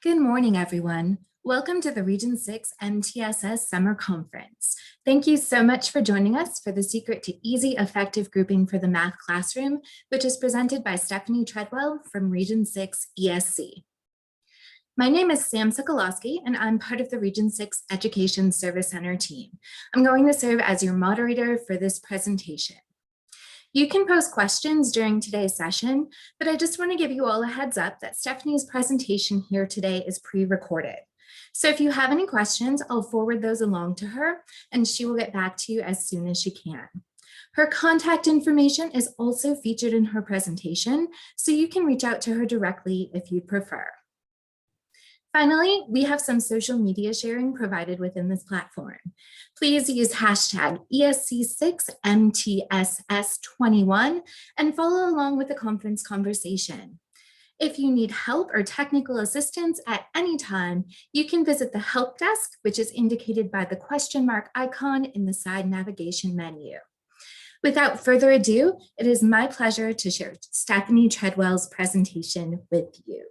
Good morning, everyone. Welcome to the Region 6 MTSS Summer Conference. Thank you so much for joining us for the Secret to Easy Effective Grouping for the Math Classroom, which is presented by Stephanie Treadwell from Region 6 ESC. My name is Sam Sokolowski, and I'm part of the Region 6 Education Service Center team. I'm going to serve as your moderator for this presentation. You can post questions during today's session, but I just want to give you all a heads up that Stephanie's presentation here today is pre-recorded. So if you have any questions, I'll forward those along to her and she will get back to you as soon as she can. Her contact information is also featured in her presentation, so you can reach out to her directly if you prefer. Finally, we have some social media sharing provided within this platform. Please use hashtag ESC6MTSS21 and follow along with the conference conversation. If you need help or technical assistance at any time, you can visit the help desk, which is indicated by the question mark icon in the side navigation menu. Without further ado, it is my pleasure to share Stephanie Treadwell's presentation with you.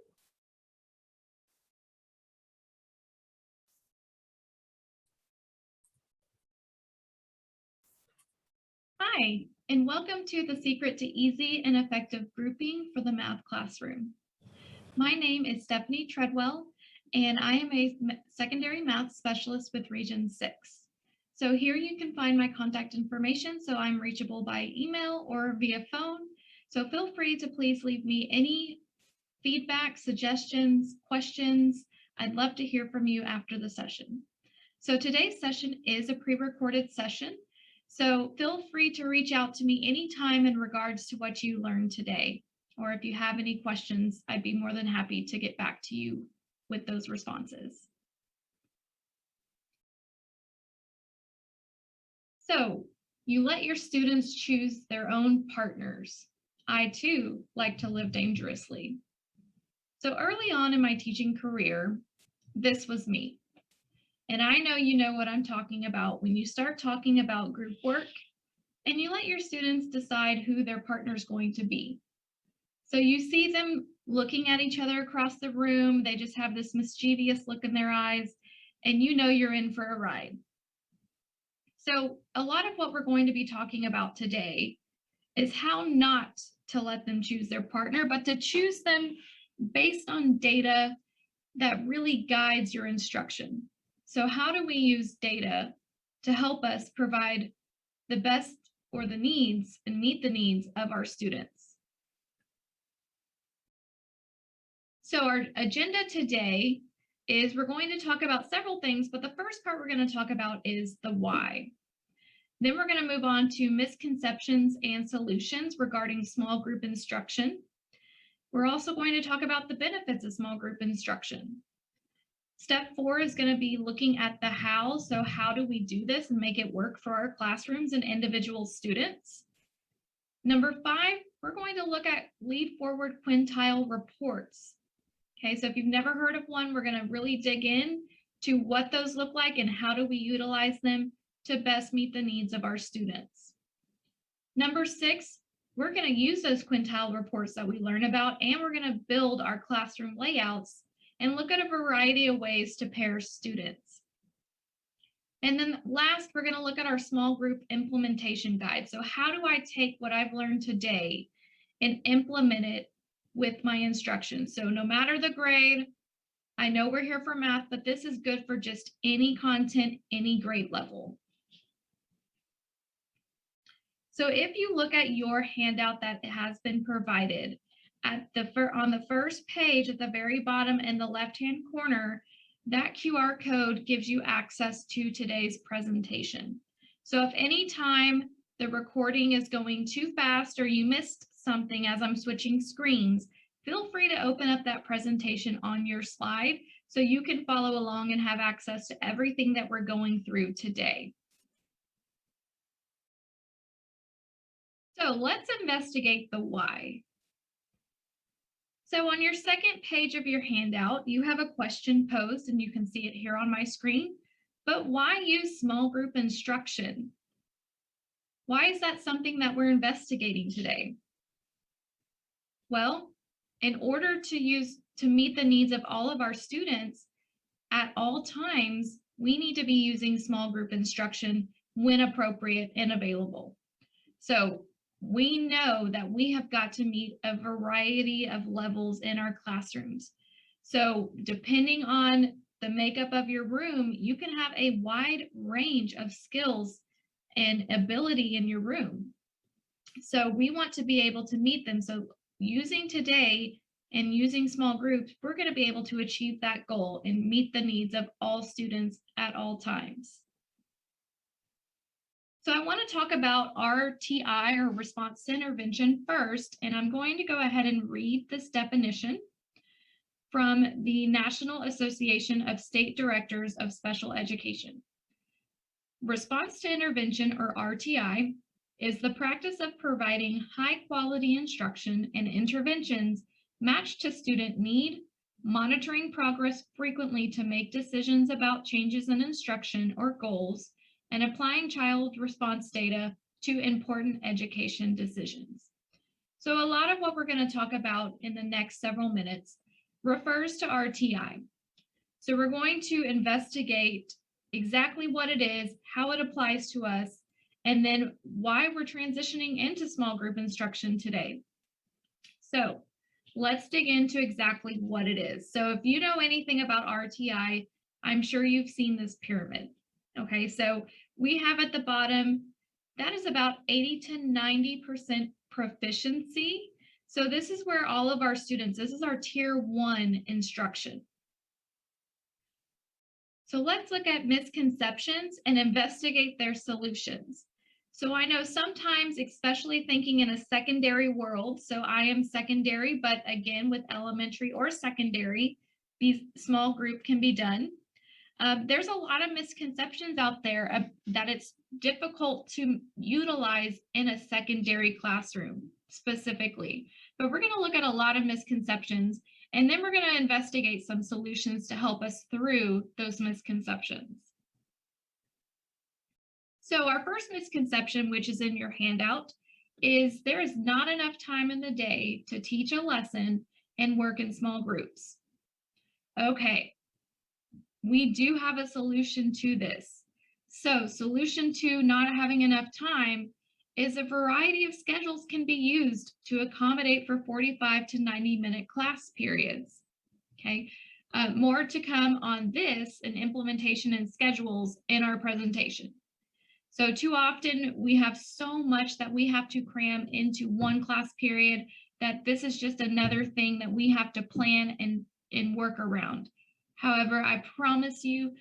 Hi, and welcome to the Secret to Easy and Effective Grouping for the Math Classroom. My name is Stephanie Treadwell, and I am a secondary math specialist with Region 6. So here you can find my contact information, so I'm reachable by email or via phone. So feel free to please leave me any feedback, suggestions, questions. I'd love to hear from you after the session. So today's session is a pre-recorded session. So feel free to reach out to me anytime in regards to what you learned today, or if you have any questions, I'd be more than happy to get back to you with those responses. So you let your students choose their own partners. I too like to live dangerously. So early on in my teaching career, this was me. And I know you know what I'm talking about when you start talking about group work and you let your students decide who their partner is going to be. So you see them looking at each other across the room, they just have this mischievous look in their eyes, and you know you're in for a ride. So a lot of what we're going to be talking about today is how not to let them choose their partner, but to choose them based on data that really guides your instruction. So how do we use data to help us provide the best or the needs and meet the needs of our students? So our agenda today is we're going to talk about several things, but the first part we're going to talk about is the why. Then we're going to move on to misconceptions and solutions regarding small group instruction. We're also going to talk about the benefits of small group instruction. Step 4 is going to be looking at the how. So how do we do this and make it work for our classrooms and individual students? Number 5, we're going to look at lead forward quintile reports. Okay, so if you've never heard of one, we're going to really dig in to what those look like and how do we utilize them to best meet the needs of our students. Number 6, we're going to use those quintile reports that we learn about, and we're going to build our classroom layouts and look at a variety of ways to pair students. And then last, we're going to look at our small group implementation guide. So how do I take what I've learned today and implement it with my instruction? So no matter the grade, I know we're here for math, but this is good for just any content, any grade level. So if you look at your handout that has been provided, on the first page at the very bottom in the left-hand corner, that QR code gives you access to today's presentation. So if any time the recording is going too fast or you missed something as I'm switching screens, feel free to open up that presentation on your slide so you can follow along and have access to everything that we're going through today. So let's investigate the why. So on your second page of your handout, you have a question posed, and you can see it here on my screen. But why use small group instruction? Why is that something that we're investigating today? Well, in order to use to meet the needs of all of our students at all times, we need to be using small group instruction when appropriate and available. So we know that we have got to meet a variety of levels in our classrooms. So depending on the makeup of your room, you can have a wide range of skills and ability in your room. So we want to be able to meet them. So using today and using small groups, we're going to be able to achieve that goal and meet the needs of all students at all times. So I want to talk about RTI, or response to intervention, first, and I'm going to go ahead and read this definition from the National Association of State Directors of Special Education. Response to intervention, or RTI, is the practice of providing high-quality instruction and interventions matched to student need, monitoring progress frequently to make decisions about changes in instruction or goals, and applying child response data to important education decisions. So a lot of what we're going to talk about in the next several minutes refers to RTI. So we're going to investigate exactly what it is, how it applies to us, and then why we're transitioning into small group instruction today. So let's dig into exactly what it is. So if you know anything about RTI, I'm sure you've seen this pyramid. Okay, so we have at the bottom, that is about 80 to 90% proficiency. So this is where all of our students, this is our tier 1 instruction. So let's look at misconceptions and investigate their solutions. So I know sometimes, especially thinking in a secondary world, so I am secondary, but again, with elementary or secondary, these small group can be done. There's a lot of misconceptions out there that it's difficult to utilize in a secondary classroom specifically. But we're going to look at a lot of misconceptions, and then we're going to investigate some solutions to help us through those misconceptions. So our first misconception, which is in your handout, is there is not enough time in the day to teach a lesson and work in small groups. Okay, we do have a solution to this. So solution to not having enough time is a variety of schedules can be used to accommodate for 45 to 90-minute class periods. Okay, more to come on this and implementation and schedules in our presentation. So too often we have so much that we have to cram into one class period that this is just another thing that we have to plan and work around. However, I promise you,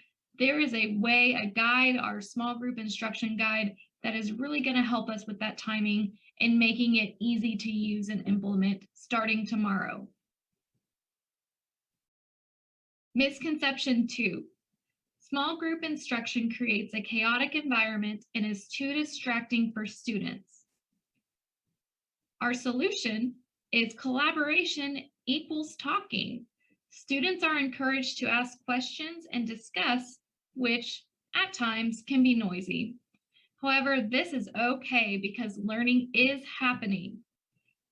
there is a way, a guide, our small group instruction guide, that is really going to help us with that timing and making it easy to use and implement starting tomorrow. Misconception 2. Small group instruction creates a chaotic environment and is too distracting for students. Our solution is collaboration equals talking. Students are encouraged to ask questions and discuss, which at times can be noisy. However, this is okay because learning is happening.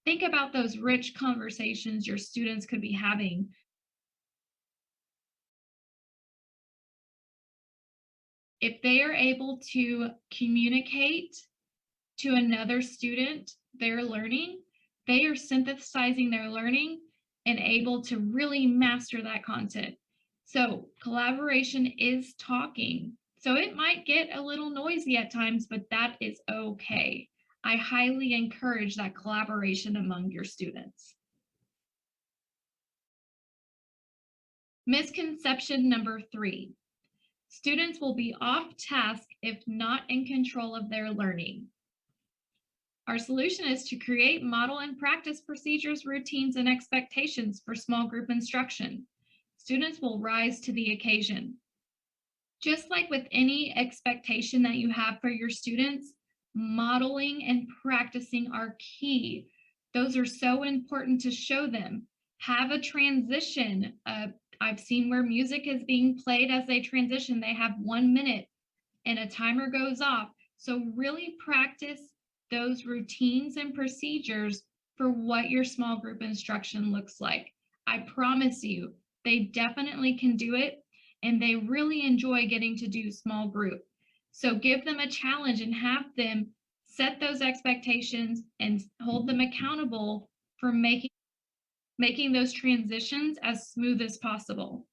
Think about those rich conversations your students could be having. If they are able to communicate to another student their learning, they are synthesizing their learning and able to really master that content. So collaboration is talking. So it might get a little noisy at times, but that is okay. I highly encourage that collaboration among your students. Misconception number 3. Students will be off task if not in control of their learning. Our solution is to create, model, and practice procedures, routines, and expectations for small group instruction. Students will rise to the occasion. Just like with any expectation that you have for your students, modeling and practicing are key. Those are so important to show them. Have a transition. I've seen where music is being played as they transition. They have 1 minute and a timer goes off. So really practice those routines and procedures for what your small group instruction looks like. I promise you, they definitely can do it, and they really enjoy getting to do small group. So give them a challenge and have them set those expectations and hold them accountable for making those transitions as smooth as possible.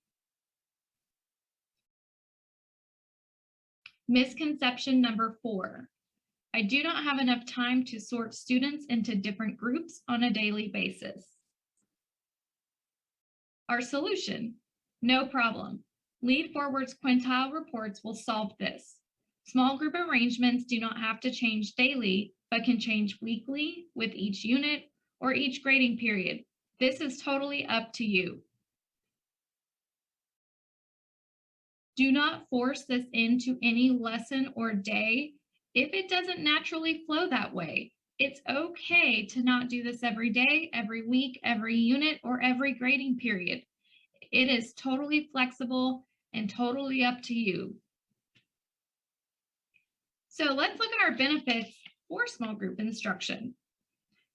Misconception number 4. I do not have enough time to sort students into different groups on a daily basis. Our solution: no problem. Lead Forward's quintile reports will solve this. Small group arrangements do not have to change daily, but can change weekly with each unit or each grading period. This is totally up to you. Do not force this into any lesson or day if it doesn't naturally flow that way. It's okay to not do this every day, every week, every unit, or every grading period. It is totally flexible and totally up to you. So let's look at our benefits for small group instruction.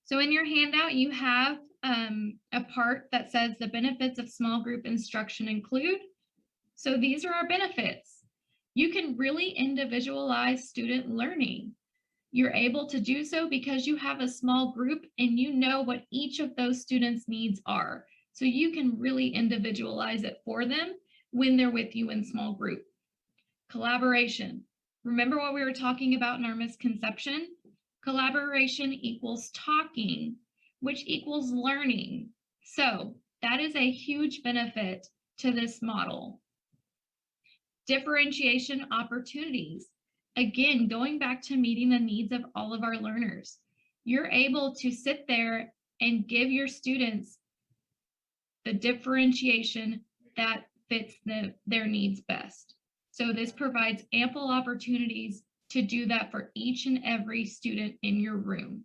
So in your handout, you have a part that says the benefits of small group instruction include. So these are our benefits. You can really individualize student learning. You're able to do so because you have a small group and you know what each of those students' needs are. So you can really individualize it for them when they're with you in small group. Collaboration. Remember what we were talking about in our misconception? Collaboration equals talking, which equals learning. So that is a huge benefit to this model. Differentiation opportunities. Again, going back to meeting the needs of all of our learners. You're able to sit there and give your students the differentiation that fits their needs best. So this provides ample opportunities to do that for each and every student in your room.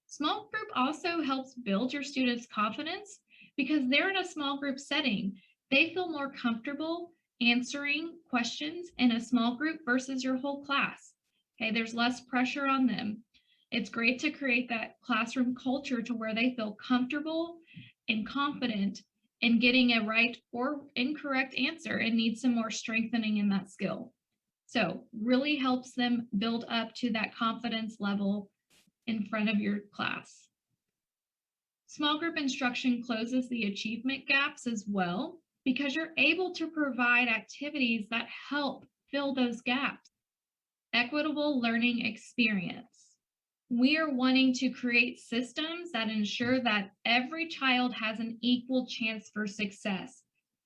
Small group also helps build your students' confidence because they're in a small group setting. They feel more comfortable answering questions in a small group versus your whole class. Okay, there's less pressure on them. It's great to create that classroom culture to where they feel comfortable and confident in getting a right or incorrect answer and need some more strengthening in that skill. So really helps them build up to that confidence level in front of your class. Small group instruction closes the achievement gaps as well because you're able to provide activities that help fill those gaps. Equitable learning experience. We are wanting to create systems that ensure that every child has an equal chance for success.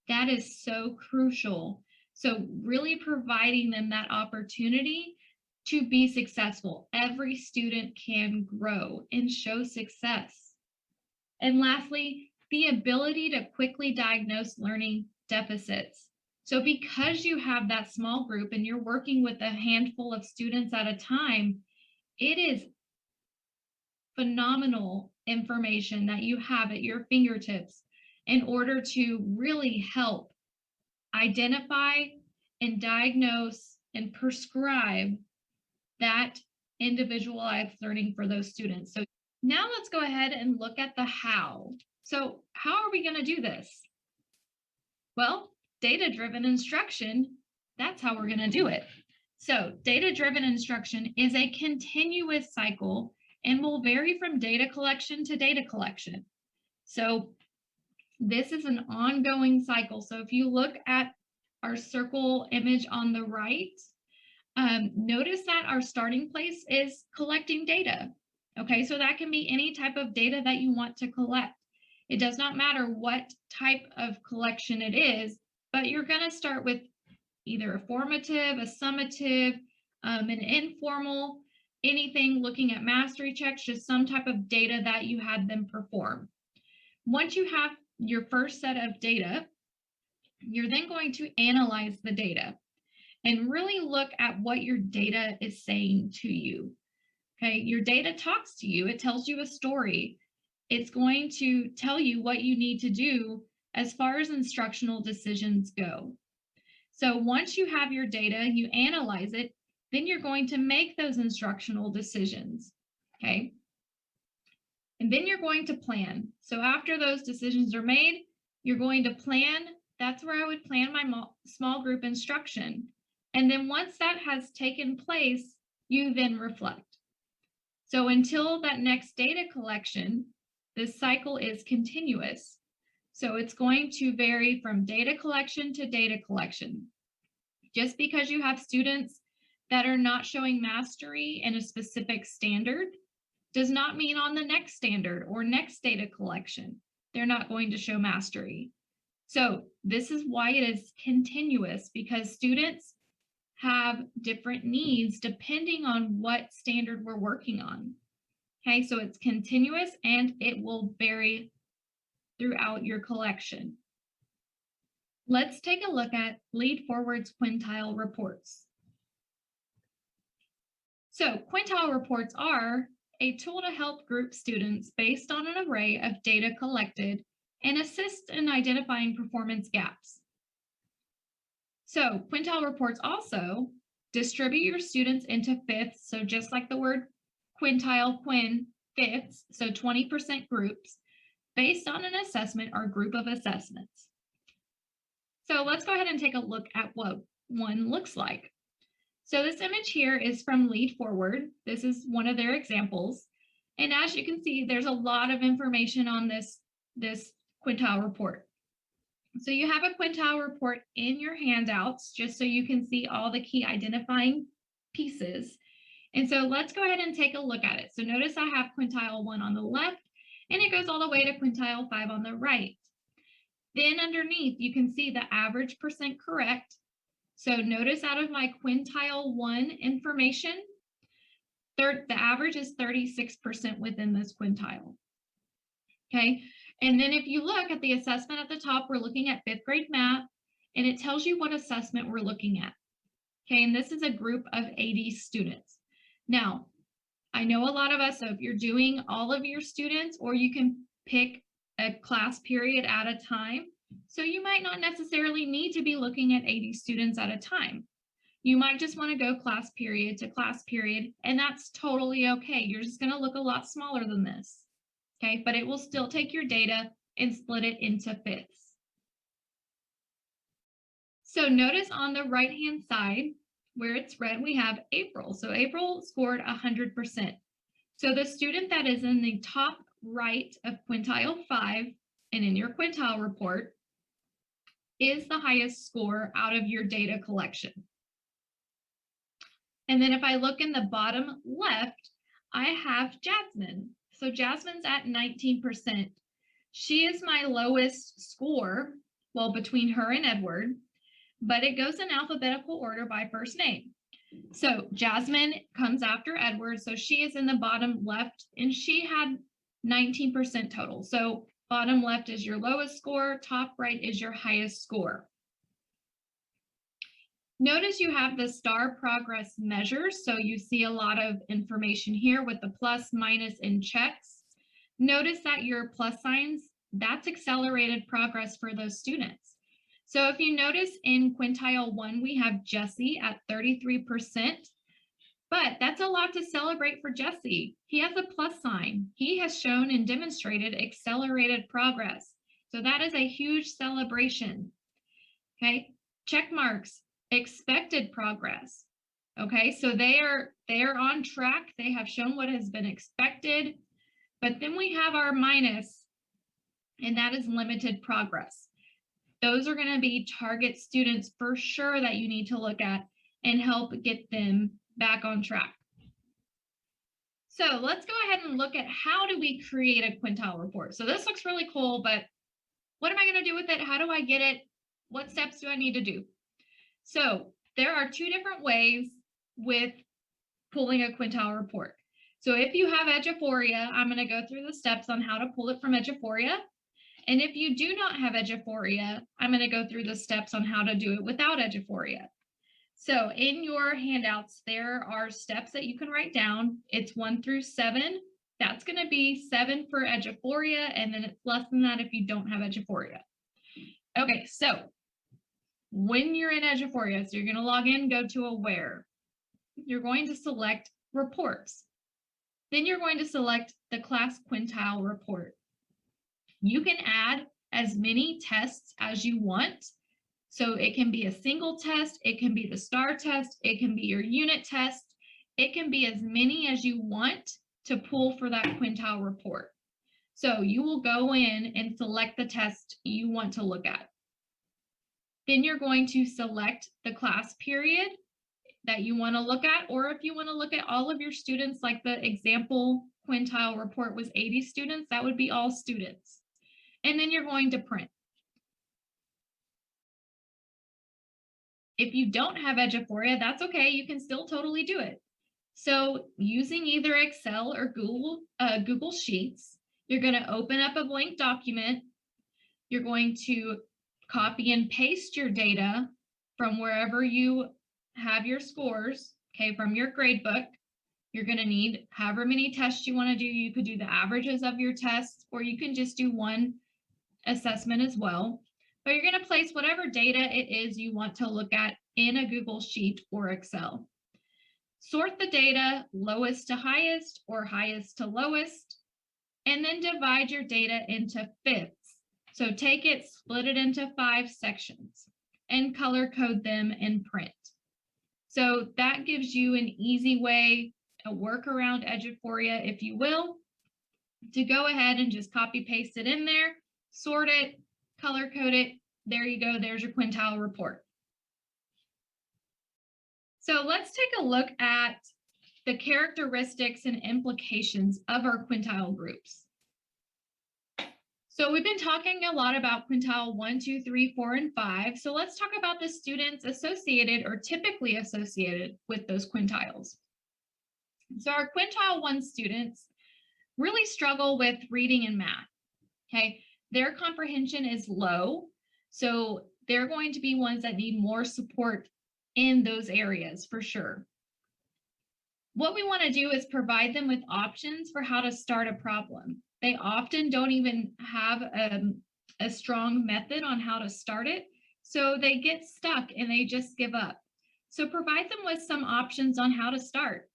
That is so crucial. So really providing them that opportunity to be successful. Every student can grow and show success. And lastly, the ability to quickly diagnose learning deficits. So because you have that small group and you're working with a handful of students at a time, it is phenomenal information that you have at your fingertips in order to really help identify and diagnose and prescribe that individualized learning for those students. So now let's go ahead and look at the how. So how are we going to do this? Well, data-driven instruction, that's how we're going to do it. So data-driven instruction is a continuous cycle and will vary from data collection to data collection. So this is an ongoing cycle. So if you look at our circle image on the right, notice that our starting place is collecting data. Okay, so that can be any type of data that you want to collect. It does not matter what type of collection it is, but you're going to start with either a formative, a summative, an informal, anything looking at mastery checks, just some type of data that you had them perform. Once you have your first set of data, you're then going to analyze the data and really look at what your data is saying to you. Okay, your data talks to you. It tells you a story. It's going to tell you what you need to do as far as instructional decisions go. So once you have your data, you analyze it, then you're going to make those instructional decisions. Okay. And then you're going to plan. So after those decisions are made, you're going to plan. That's where I would plan my small group instruction. And then once that has taken place, you then reflect. So until that next data collection, this cycle is continuous. So it's going to vary from data collection to data collection. Just because you have students that are not showing mastery in a specific standard does not mean on the next standard or next data collection, they're not going to show mastery. So this is why it is continuous, because students have different needs depending on what standard we're working on. Okay, so it's continuous and it will vary throughout your collection. Let's take a look at Lead Forward's quintile reports. So quintile reports are a tool to help group students based on an array of data collected and assist in identifying performance gaps. So quintile reports also distribute your students into fifths, so just like the word quintile, fifths, so 20% groups, based on an assessment or group of assessments. So let's go ahead and take a look at what one looks like. So this image here is from Lead Forward. This is one of their examples. And as you can see, there's a lot of information on this quintile report. So you have a quintile report in your handouts, just so you can see all the key identifying pieces. And so let's go ahead and take a look at it. So notice I have quintile 1 on the left, and it goes all the way to quintile 5 on the right. Then underneath, you can see the average percent correct. So notice out of my quintile 1 information, the average is 36% within this quintile. Okay, and then if you look at the assessment at the top, we're looking at 5th grade math, and it tells you what assessment we're looking at. Okay, and this is a group of 80 students. Now, I know a lot of us, so if you're doing all of your students, or you can pick a class period at a time, so you might not necessarily need to be looking at 80 students at a time. You might just want to go class period to class period, and that's totally okay. You're just going to look a lot smaller than this. Okay, but it will still take your data and split it into fifths. So notice on the right-hand side where it's red, we have April. So April scored 100%. So the student that is in the top right of quintile 5 and in your quintile report is the highest score out of your data collection. And then if I look in the bottom left, I have Jasmine. So Jasmine's at 19%. She is my lowest score, well, between her and Edward, but it goes in alphabetical order by first name. So Jasmine comes after Edward, so she is in the bottom left, and she had 19% total. So bottom left is your lowest score, top right is your highest score. Notice you have the star progress measures, so you see a lot of information here with the plus, minus, and checks. Notice that your plus signs, that's accelerated progress for those students. So if you notice in quintile 1, we have Jesse at 33%, but that's a lot to celebrate for Jesse. He has a plus sign. He has shown and demonstrated accelerated progress. So that is a huge celebration. Okay, check marks, expected progress. Okay, so they are on track. They have shown what has been expected. But then we have our minus, and that is limited progress. Those are going to be target students for sure that you need to look at and help get them back on track. So let's go ahead and look at how do we create a quintile report. So this looks really cool, but what am I going to do with it? How do I get it? What steps do I need to do? So there are 2 different ways with pulling a quintile report. So if you have Eduphoria, I'm going to go through the steps on how to pull it from Eduphoria. And if you do not have Eduphoria, I'm going to go through the steps on how to do it without Eduphoria. So in your handouts, there are steps that you can write down. It's 1 through 7. That's going to be 7 for Eduphoria, and then it's less than that if you don't have Eduphoria. Okay, so when you're in Eduphoria, so you're going to log in, go to Aware. You're going to select Reports. Then you're going to select the class quintile report. You can add as many tests as you want. So it can be a single test, it can be the STAR test, it can be your unit test, it can be as many as you want to pull for that quintile report. So you will go in and select the test you want to look at. Then you're going to select the class period that you want to look at, or if you want to look at all of your students, like the example quintile report was 80 students, that would be all students. And then you're going to print. If you don't have Eduphoria, that's okay. You can still totally do it. So using either Excel or Google Sheets, you're going to open up a blank document. You're going to copy and paste your data from wherever you have your scores, okay, from your grade book. You're going to need however many tests you want to do. You could do the averages of your tests, or you can just do one assessment as well. But you're going to place whatever data it is you want to look at in a Google Sheet or Excel. Sort the data lowest to highest or highest to lowest, and then divide your data into fifths. So take it, split it into 5 sections, and color code them in print. So that gives you an easy way, a workaround Eduphoria, if you will, to go ahead and just copy paste it in there, sort it, color code it. There you go. There's your quintile report. So let's take a look at the characteristics and implications of our quintile groups. So we've been talking a lot about quintile 1, 2, 3, 4, and 5. So let's talk about the students associated or typically associated with those quintiles. So our quintile 1 students really struggle with reading and math, okay? Their comprehension is low, so they're going to be ones that need more support in those areas for sure. What we want to do is provide them with options for how to start a problem. They often don't even have a strong method on how to start it, so they get stuck and they just give up. So provide them with some options on how to start.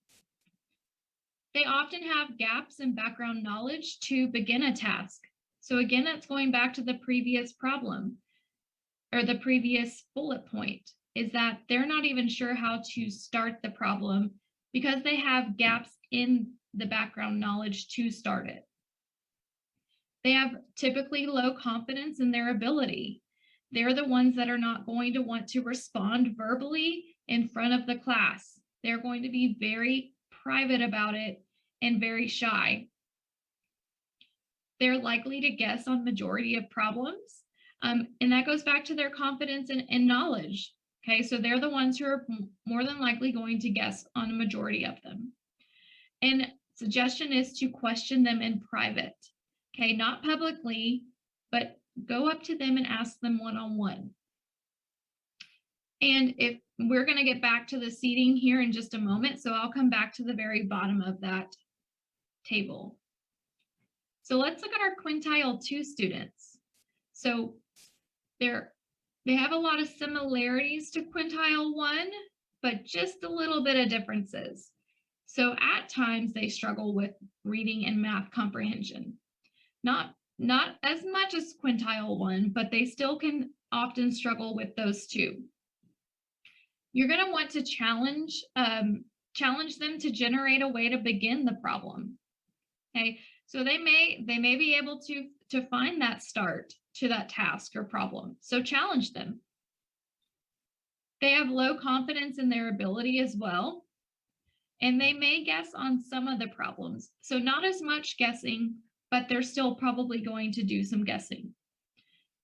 They often have gaps in background knowledge to begin a task. So again, that's going back to the previous problem or the previous bullet point, is that they're not even sure how to start the problem because they have gaps in the background knowledge to start it. They have typically low confidence in their ability. They're the ones that are not going to want to respond verbally in front of the class. They're going to be very private about it and very shy. They're likely to guess on majority of problems. And that goes back to their confidence and knowledge. Okay, so they're the ones who are more than likely going to guess on a majority of them. And suggestion is to question them in private. Okay, not publicly, but go up to them and ask them one-on-one. And if we're going to get back to the seating here in just a moment, so I'll come back to the very bottom of that table. So let's look at our quintile 2 students. So they have a lot of similarities to quintile 1, but just a little bit of differences. So at times they struggle with reading and math comprehension. Not as much as quintile 1, but they still can often struggle with those two. You're going to want to challenge them to generate a way to begin the problem. Okay, so they may be able to find that start to that task or problem. So challenge them. They have low confidence in their ability as well, and they may guess on some of the problems. So not as much guessing, but they're still probably going to do some guessing.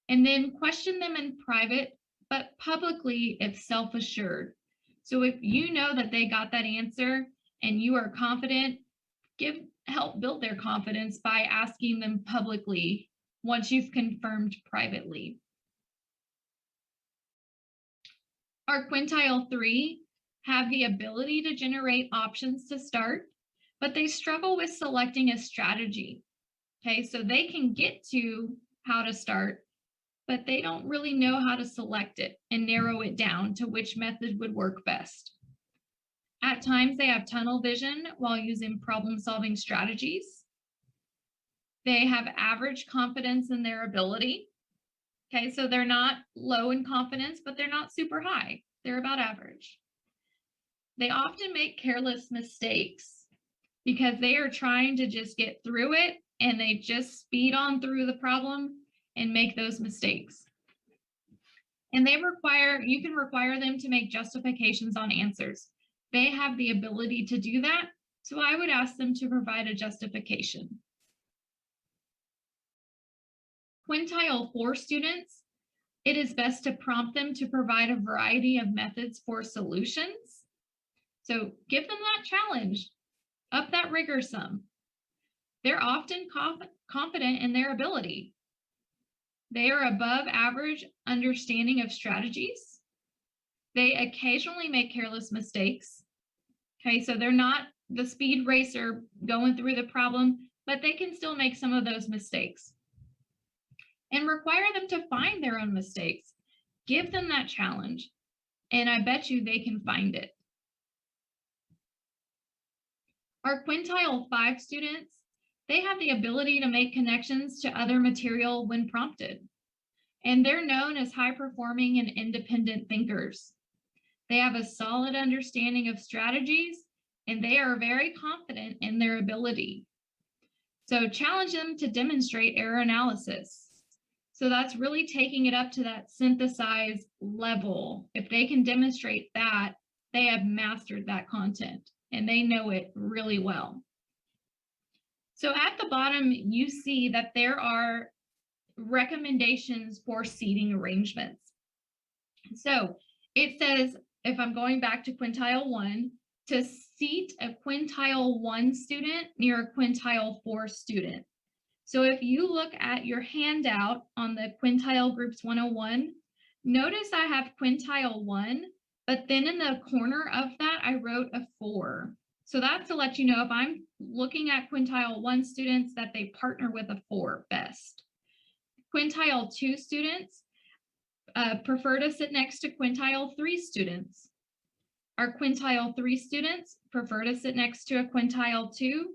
And then question them in private, but publicly if self-assured. So if you know that they got that answer and you are confident, help build their confidence by asking them publicly once you've confirmed privately. Our quintile 3 have the ability to generate options to start, but they struggle with selecting a strategy. Okay, so they can get to how to start, but they don't really know how to select it and narrow it down to which method would work best. At times, they have tunnel vision while using problem-solving strategies. They have average confidence in their ability. Okay, so they're not low in confidence, but they're not super high. They're about average. They often make careless mistakes because they are trying to just get through it and they just speed on through the problem and make those mistakes. And you can require them to make justifications on answers. They have the ability to do that, so I would ask them to provide a justification. Quintile 4 students, it is best to prompt them to provide a variety of methods for solutions. So give them that challenge, up that rigor some. They're often confident in their ability. They are above average understanding of strategies. They occasionally make careless mistakes. Okay, so they're not the speed racer going through the problem, but they can still make some of those mistakes. And require them to find their own mistakes. Give them that challenge, and I bet you they can find it. Our quintile 5 students, they have the ability to make connections to other material when prompted. And they're known as high-performing and independent thinkers. They have a solid understanding of strategies, and they are very confident in their ability. So challenge them to demonstrate error analysis. So that's really taking it up to that synthesized level. If they can demonstrate that, they have mastered that content and they know it really well. So at the bottom, you see that there are recommendations for seating arrangements. So it says, if I'm going back to quintile 1, to seat a quintile 1 student near a quintile 4 student. So if you look at your handout on the Quintile Groups 101, notice I have quintile 1, but then in the corner of that, I wrote a 4. So that's to let you know if I'm looking at quintile 1 students that they partner with a 4 best. Quintile 2 students prefer to sit next to quintile 3 students. Our quintile 3 students prefer to sit next to a quintile 2.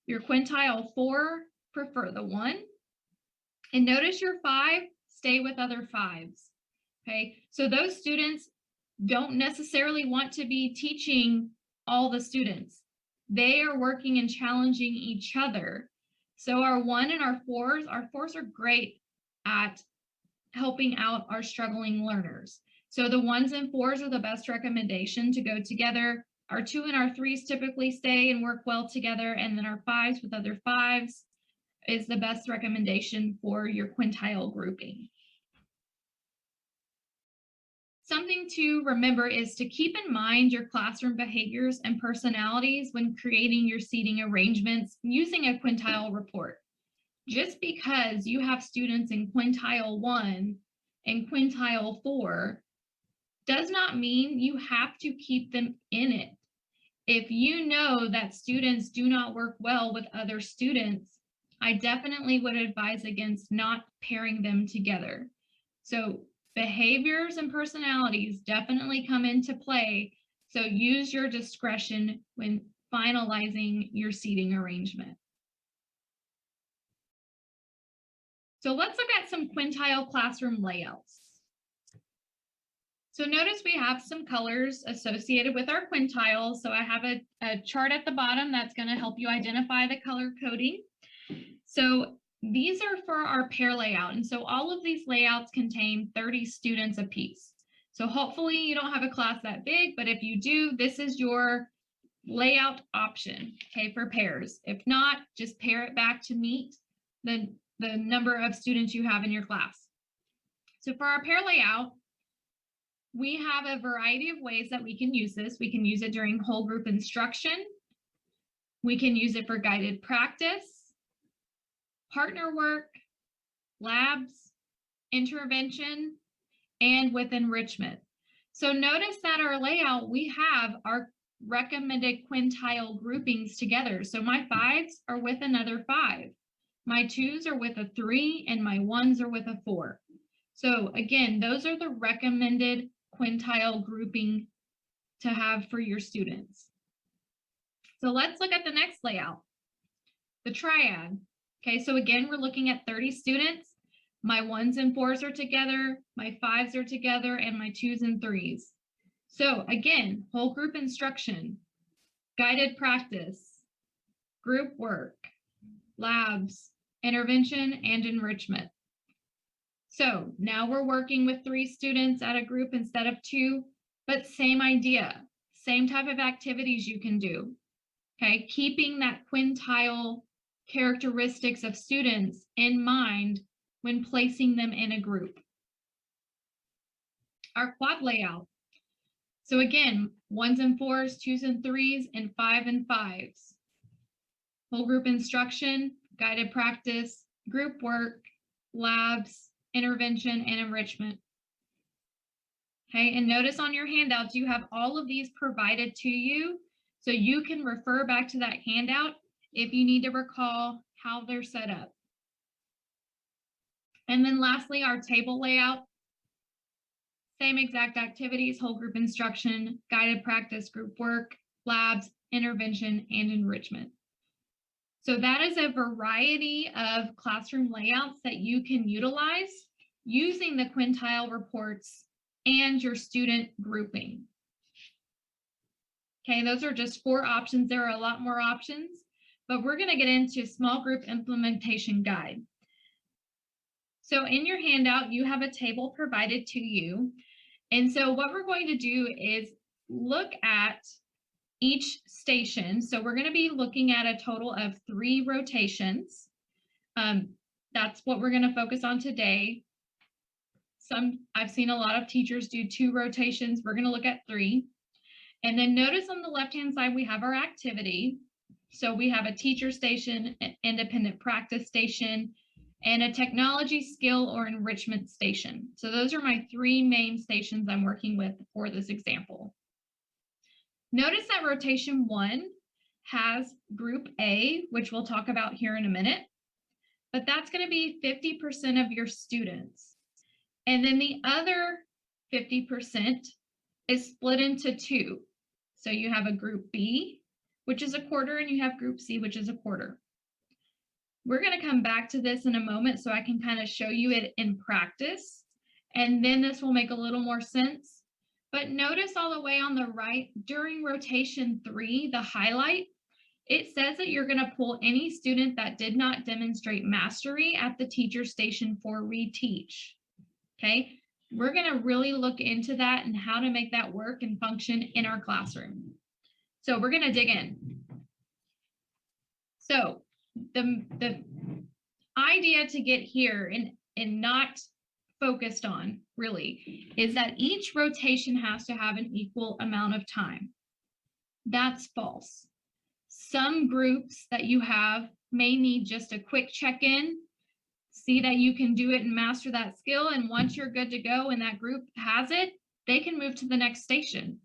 Your quintile 4 prefer the 1. And notice your 5 stay with other 5s. Okay, so those students don't necessarily want to be teaching all the students. They are working and challenging each other. So our 1 and our 4s are great at helping out our struggling learners. So the 1s and 4s are the best recommendation to go together. Our 2 and our 3s typically stay and work well together, and then our 5s with other 5s is the best recommendation for your quintile grouping. Something to remember is to keep in mind your classroom behaviors and personalities when creating your seating arrangements using a quintile report. Just because you have students in quintile 1 and quintile 4 does not mean you have to keep them in it. If you know that students do not work well with other students, I definitely would advise against not pairing them together. So behaviors and personalities definitely come into play. So use your discretion when finalizing your seating arrangement. So let's look at some quintile classroom layouts. So notice we have some colors associated with our quintiles. So I have a chart at the bottom that's going to help you identify the color coding. So these are for our pair layout. And so all of these layouts contain 30 students apiece. So hopefully you don't have a class that big, but if you do, this is your layout option, okay, for pairs. If not, just pair it back to meet the number of students you have in your class. So for our pair layout, we have a variety of ways that we can use this. We can use it during whole group instruction. We can use it for guided practice, partner work, labs, intervention, and with enrichment. So notice that our layout, we have our recommended quintile groupings together. So my 5s are with another 5. My 2s are with a 3, and my 1s are with a 4. So again, those are the recommended quintile grouping to have for your students. So let's look at the next layout, the triad. Okay, so again, we're looking at 30 students. My 1s and 4s are together, my 5s are together, and my 2s and 3s. So again, whole group instruction, guided practice, group work, labs, intervention, and enrichment. So now we're working with 3 students at a group instead of 2, but same idea, same type of activities you can do. Okay, keeping that quintile characteristics of students in mind when placing them in a group. Our quad layout. So again, 1s and 4s, 2s and 3s, and 5 and 5s. Whole group instruction, guided practice, group work, labs, intervention, and enrichment. Okay, and notice on your handouts, you have all of these provided to you, so you can refer back to that handout if you need to recall how they're set up. And then lastly, our table layout. Same exact activities, whole group instruction, guided practice, group work, labs, intervention, and enrichment. So that is a variety of classroom layouts that you can utilize using the quintile reports and your student grouping. Okay, those are just 4 options. There are a lot more options, but we're going to get into small group implementation guide. So in your handout, you have a table provided to you. And so what we're going to do is look at each station. So we're going to be looking at a total of 3 rotations. That's what we're going to focus on today. I've seen a lot of teachers do 2 rotations. We're going to look at 3. And then notice on the left-hand side, we have our activity. So we have a teacher station, an independent practice station, and a technology skill or enrichment station. So those are my 3 main stations I'm working with for this example. Notice that rotation 1 has group A, which we'll talk about here in a minute, but that's going to be 50% of your students. And then the other 50% is split into 2. So you have a group B, which is a quarter, and you have group C, which is a quarter. We're going to come back to this in a moment so I can kind of show you it in practice, and then this will make a little more sense. But notice all the way on the right, during rotation 3, the highlight, it says that you're going to pull any student that did not demonstrate mastery at the teacher station for reteach. Okay, we're going to really look into that and how to make that work and function in our classroom. So we're going to dig in. So the idea to get here and not focused on really is that each rotation has to have an equal amount of time. That's false. Some groups that you have may need just a quick check-in, see that you can do it and master that skill, and once you're good to go and that group has it, they can move to the next station.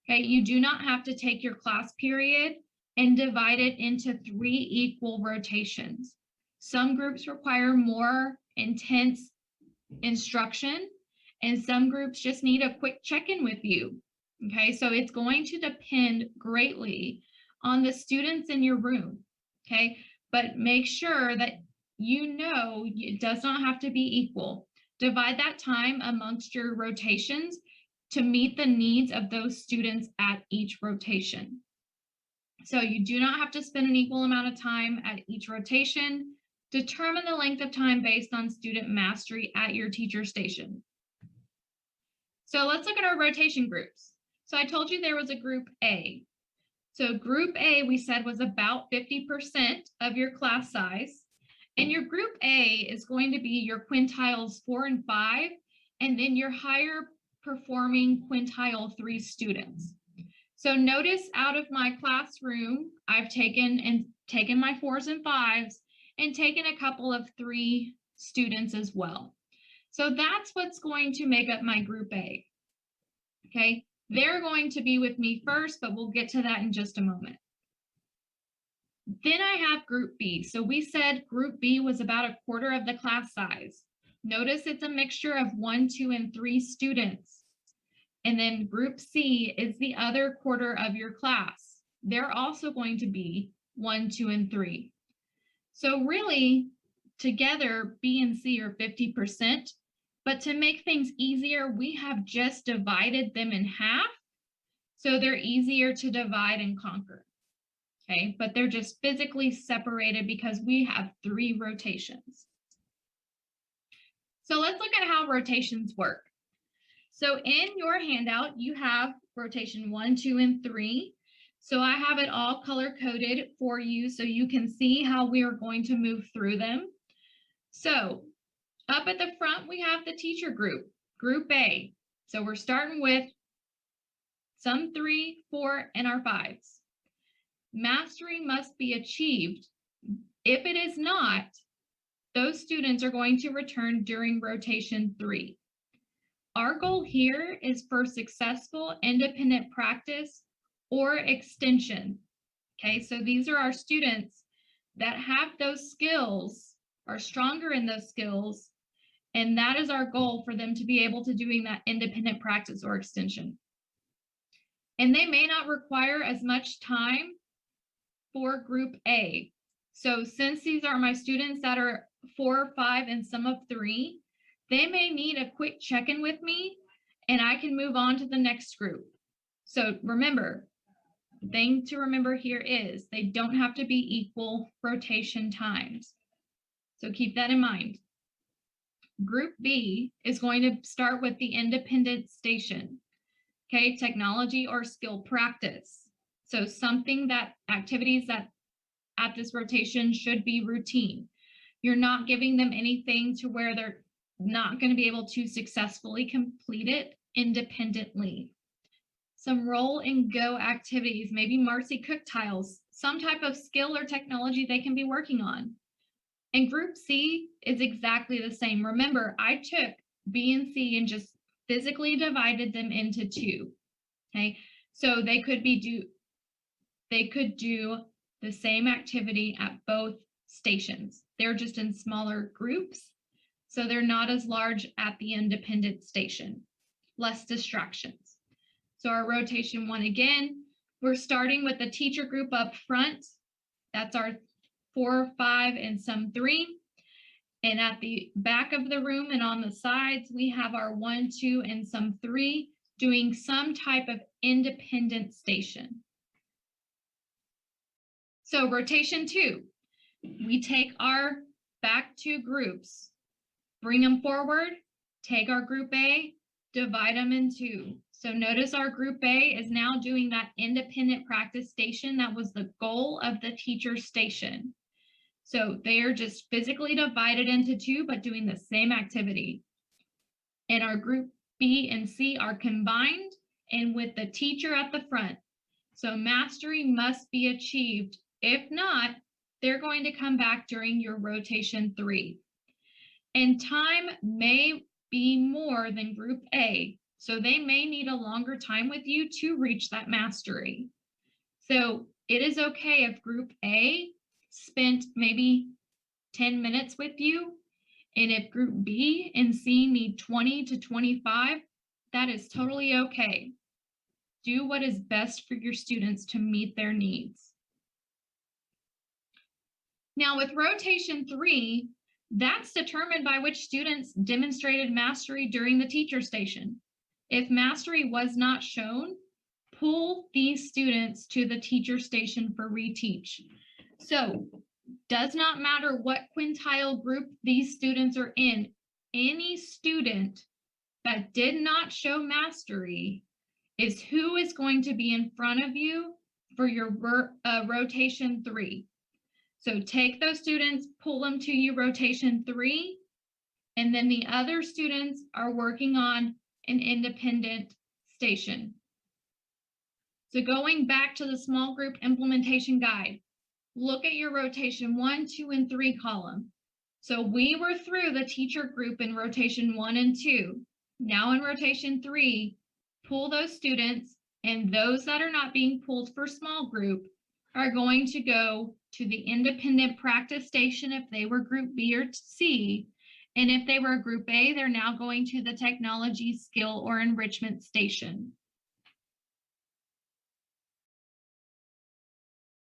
Okay, you do not have to take your class period and divide it into 3 equal rotations. Some groups require more intense instruction, and some groups just need a quick check-in with you. Okay, so it's going to depend greatly on the students in your room. Okay, but make sure that you know it does not have to be equal. Divide that time amongst your rotations to meet the needs of those students at each rotation. So you do not have to spend an equal amount of time at each rotation. Determine the length of time based on student mastery at your teacher station. So let's look at our rotation groups. So I told you there was a group A. So group A, we said, was about 50% of your class size. And your group A is going to be your quintiles 4 and 5, and then your higher performing quintile 3 students. So notice out of my classroom, I've taken my 4s and 5s and taken a couple of 3 students as well. So that's what's going to make up my group A. Okay, they're going to be with me first, but we'll get to that in just a moment. Then I have group B. So we said group B was about a quarter of the class size. Notice it's a mixture of 1, 2, and 3 students. And then group C is the other quarter of your class. They're also going to be 1, 2, and 3. So really, together, B and C are 50%. But to make things easier, we have just divided them in half. So they're easier to divide and conquer. Okay, but they're just physically separated because we have 3 rotations. So let's look at how rotations work. So in your handout, you have rotation 1, 2, and 3. So I have it all color-coded for you so you can see how we are going to move through them. So up at the front, we have the teacher group, Group A. So we're starting with some 3, 4, and our 5s. Mastery must be achieved. If it is not, those students are going to return during rotation 3. Our goal here is for successful independent practice or extension. Okay, so these are our students that have those skills, are stronger in those skills, and that is our goal for them to be able to doing that independent practice or extension. And they may not require as much time for group A. So since these are my students that are 4, 5, and some of 3, they may need a quick check-in with me and I can move on to the next group. So remember, the thing to remember here is they don't have to be equal rotation times. So keep that in mind. Group B is going to start with the independent station. Okay, technology or skill practice. So something that activities that at this rotation should be routine. You're not giving them anything to where they're not going to be able to successfully complete it independently. Some roll and go activities, maybe Marcy cook tiles, some type of skill or technology they can be working on. And group C is exactly the same. Remember, I took B and C and just physically divided them into 2. Okay, so they could do the same activity at both stations. They're just in smaller groups, so they're not as large at the independent station. Less distractions. So our rotation 1 again, we're starting with the teacher group up front. That's our 4, 5, and some 3. And at the back of the room and on the sides, we have our 1, 2, and some 3 doing some type of independent station. So rotation 2, we take our back 2 groups, bring them forward, take our group A, divide them in 2. So notice our group A is now doing that independent practice station. That was the goal of the teacher station. So they are just physically divided into 2, but doing the same activity. And our group B and C are combined and with the teacher at the front. So mastery must be achieved. If not, they're going to come back during your rotation 3. And time may be more than group A. So they may need a longer time with you to reach that mastery. So it is okay if group A spent maybe 10 minutes with you, and if group B and C need 20 to 25, that is totally okay. Do what is best for your students to meet their needs. Now with rotation 3, that's determined by which students demonstrated mastery during the teacher station. If mastery was not shown, pull these students to the teacher station for reteach. So does not matter what quintile group these students are in, any student that did not show mastery is who is going to be in front of you for your rotation 3. So take those students, pull them to you rotation 3, and then the other students are working on an independent station. So going back to the small group implementation guide, look at your rotation 1, 2, and 3 column. So we were through the teacher group in rotation 1 and 2. Now in rotation 3, pull those students, and those that are not being pulled for small group are going to go to the independent practice station if they were group B or C, And if they were group A, they're now going to the technology, skill, or enrichment station.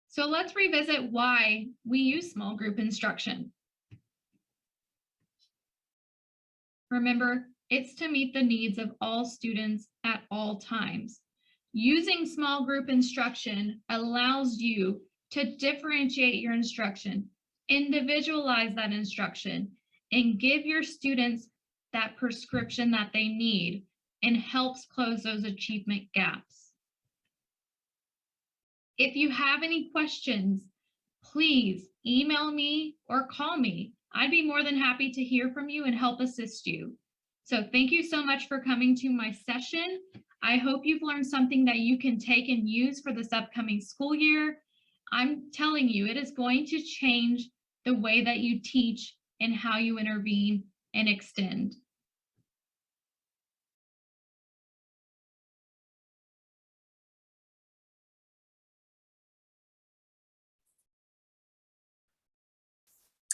So let's revisit why we use small group instruction. Remember, it's to meet the needs of all students at all times. Using small group instruction allows you to differentiate your instruction, individualize that instruction, and give your students that prescription that they need, and helps close those achievement gaps. If you have any questions, please email me or call me. I'd be more than happy to hear from you and help assist you. So thank you so much for coming to my session. I hope you've learned something that you can take and use for this upcoming school year. I'm telling you, it is going to change the way that you teach and how you intervene and extend.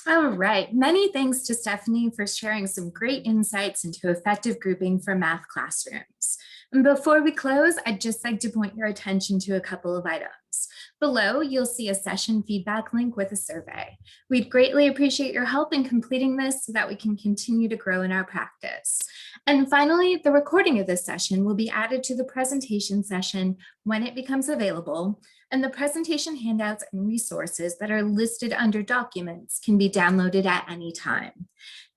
All right, many thanks to Stephanie for sharing some great insights into effective grouping for math classrooms. And before we close, I'd just like to point your attention to a couple of items. Below, you'll see a session feedback link with a survey. We'd greatly appreciate your help in completing this so that we can continue to grow in our practice. And finally, the recording of this session will be added to the presentation session when it becomes available, and the presentation handouts and resources that are listed under documents can be downloaded at any time.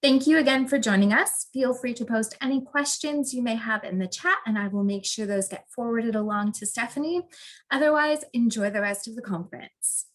Thank you again for joining us. Feel free to post any questions you may have in the chat, and I will make sure those get forwarded along to Stephanie. Otherwise, enjoy the rest of the conference.